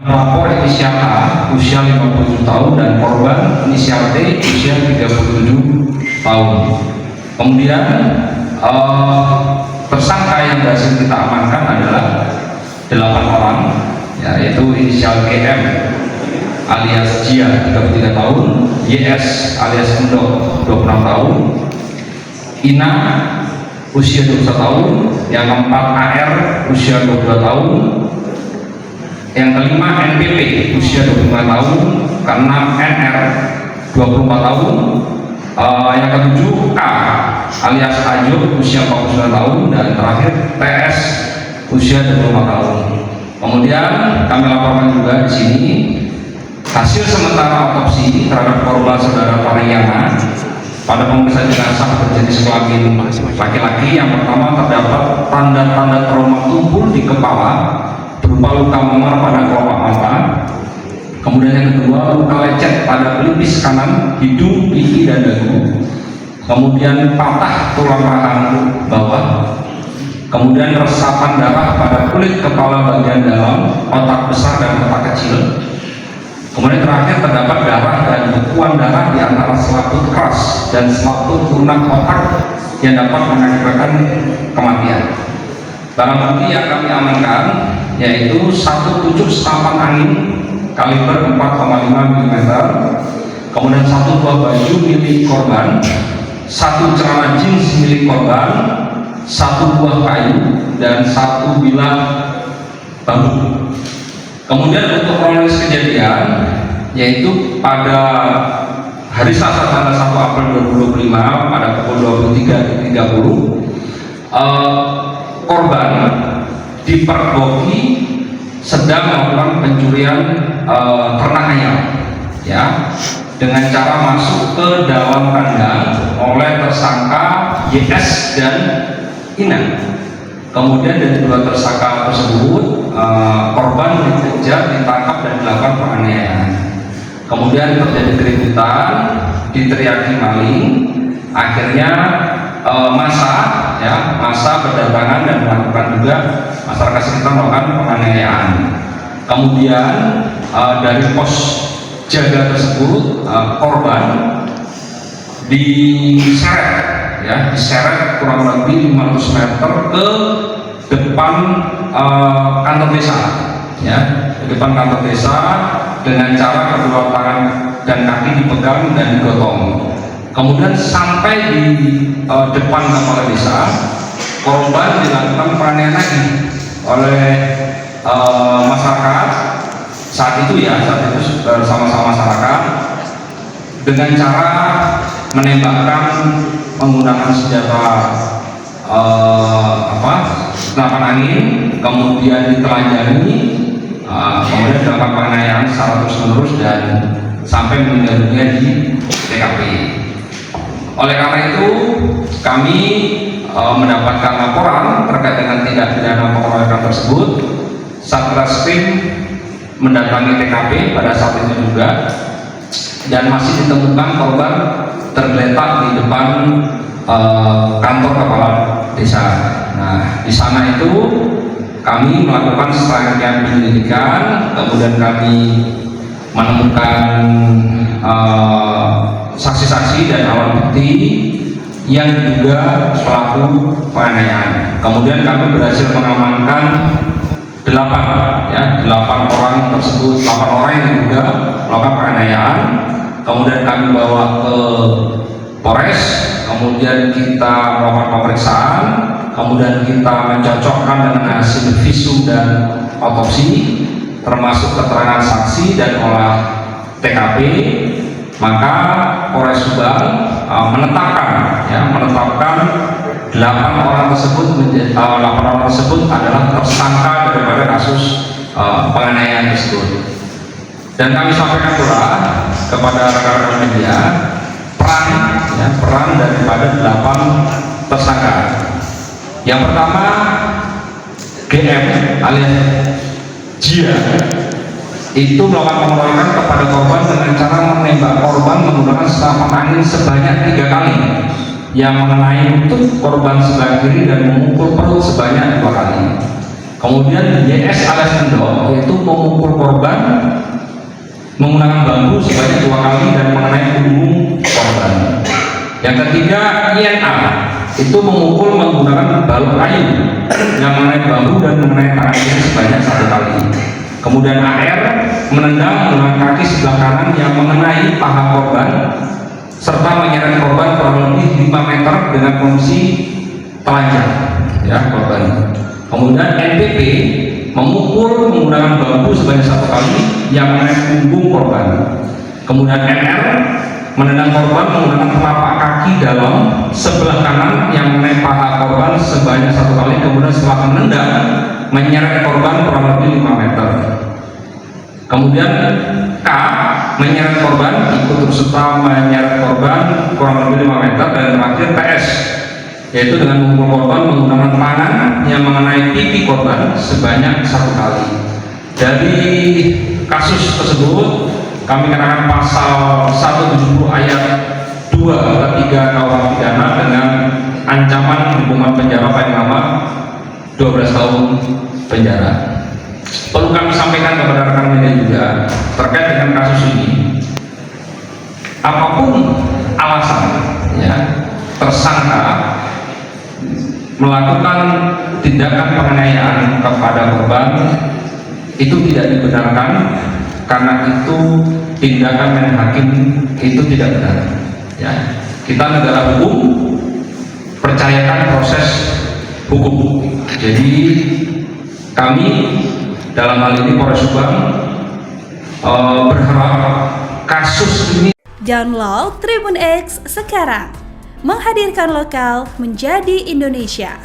Pelapor inisial A usia 57 tahun dan korban inisial T usia 37 tahun. Kemudian tersangka yang berhasil kita amankan adalah 8 orang, yaitu inisial GM alias Jia 33 tahun, YS alias Endok 26 tahun, Ina usia 21 tahun, yang keempat AR usia 22 tahun, yang kelima NPP usia 25 tahun, keenam NR 24 tahun, yang ketujuh K alias Ajo usia 49 tahun, dan terakhir TS usia 25 tahun. Kemudian kami laporkan juga di sini hasil sementara otopsi terhadap korban saudara Pariyana pada pemeriksaan jenazah berjenis kelamin laki-laki. Yang pertama, terdapat tanda-tanda trauma tumpul di kepala berupa luka memar pada kelopak mata. Kemudian yang kedua, luka lecet pada pelipis kanan, hidung, pipi, dan dagu. Kemudian patah tulang rahang bawah. Kemudian resapan darah pada kulit kepala bagian dalam, otak besar dan otak kecil. Kemudian terakhir, terdapat darah dan bekuan darah di antara selaput keras dan selaput lunak otak yang dapat mengakibatkan kematian. Barang bukti yang kami amankan yaitu satu pucuk senapan angin kaliber 4,5 mm, kemudian satu buah baju milik korban, satu celana jeans milik korban, satu buah kayu, dan satu bilah bambu. Kemudian untuk kronologis kejadian yaitu pada hari Selasa tanggal 1 April 2025 pada pukul 23.30 korban dipergoki sedang melakukan pencurian ternak ayam, ya, dengan cara masuk ke dalam kandang oleh tersangka YS dan Ina. Kemudian dari dua tersangka tersebut korban dikejar, ditangkap, dan dilakukan penganiayaan. Kemudian terjadi keributan, diteriaki maling. Akhirnya masa berdatangan dan melakukan juga masyarakat sekitar melakukan penganiayaan. Kemudian dari pos jaga tersebut korban diseret kurang lebih 500 meter ke depan kantor desa, ya, di depan kantor desa dengan cara kedua tangan dan kaki dipegang dan digotong. Kemudian sampai di depan kepala desa, korban dilakukan penganiayaan lagi oleh masyarakat saat itu bersama-sama masyarakat dengan cara menembakkan menggunakan senjata senapan angin, kemudian ditelanjangi, kemudian dilakukan penganiayaan secara terus-menerus dan sampai meninggal dunia di TKP. Oleh karena itu, kami mendapatkan laporan terkait dengan tindak pidana pengeroyokan tersebut. Satreskrim mendatangi TKP pada saat itu juga, dan masih ditemukan korban tergeletak di depan kantor kepala desa. Nah, di sana itu kami melakukan serangkaian penyelidikan, kemudian kami menemukan saksi-saksi dan alat bukti yang juga pelaku penganiayaan. Kemudian kami berhasil mengamankan 8 orang tersebut, 8 orang yang juga melakukan penganiayaan. Kemudian kami bawa ke Polres, kemudian kita melakukan pemeriksaan, kemudian kita mencocokkan dengan hasil visum dan otopsi, termasuk keterangan saksi dan olah TKP. Maka Polres Subang menetapkan 8 orang tersebut adalah tersangka daripada kasus penganiayaan tersebut. Dan kami sampaikan pula kepada rekan-rekan media peran daripada 8 tersangka. Yang pertama, GM alias Jia itu melakukan pengeroyokan kepada korban dengan cara menembak korban menggunakan senapan angin sebanyak 3 kali yang mengenai lutut korban sebelah kiri dan memukul perut sebanyak 2 kali. Kemudian YS alias Endok yaitu memukul korban menggunakan bambu sebanyak 2 kali dan mengenai punggung korban. Yang ketiga, INA itu memukul menggunakan balok kayu yang mengenai bambu dan mengenai tangan kiri sebanyak 1 kali. Kemudian AR menendang menggunakan kaki sebelah kanan yang mengenai paha korban serta menyeret korban kurang lebih 5 meter dengan kondisi telanjang ya korban. Kemudian NPP memukul menggunakan bambu sebanyak 1 kali yang mengenai punggung korban. Kemudian NR menendang korban menggunakan telapak kaki dalam sebelah kanan yang mengenai paha korban sebanyak 1 kali. Kemudian setelah menendang menyeret korban kurang lebih 5 meter. Kemudian K menyeret korban, ikut serta menyeret korban kurang lebih 5 meter. Dan terakhir PS yaitu dengan memukul korban menggunakan tangan yang mengenai pipi korban sebanyak 1 kali. Dari kasus tersebut kami kenakan pasal 170 ayat 2 ke 3 KUH pidana dengan ancaman hukuman penjara paling lama 12 tahun penjara. Perlu kami sampaikan kepada rekan media juga terkait dengan kasus ini, apapun alasan ya tersangka melakukan tindakan penganiayaan kepada korban itu tidak dibenarkan, karena itu tindakan main hakim itu tidak benar ya. Kita negara hukum, percayakan proses hukum. Jadi kami dalam hal ini Polres Subang berharap kasus ini. Download Tribun X sekarang, menghadirkan lokal menjadi Indonesia.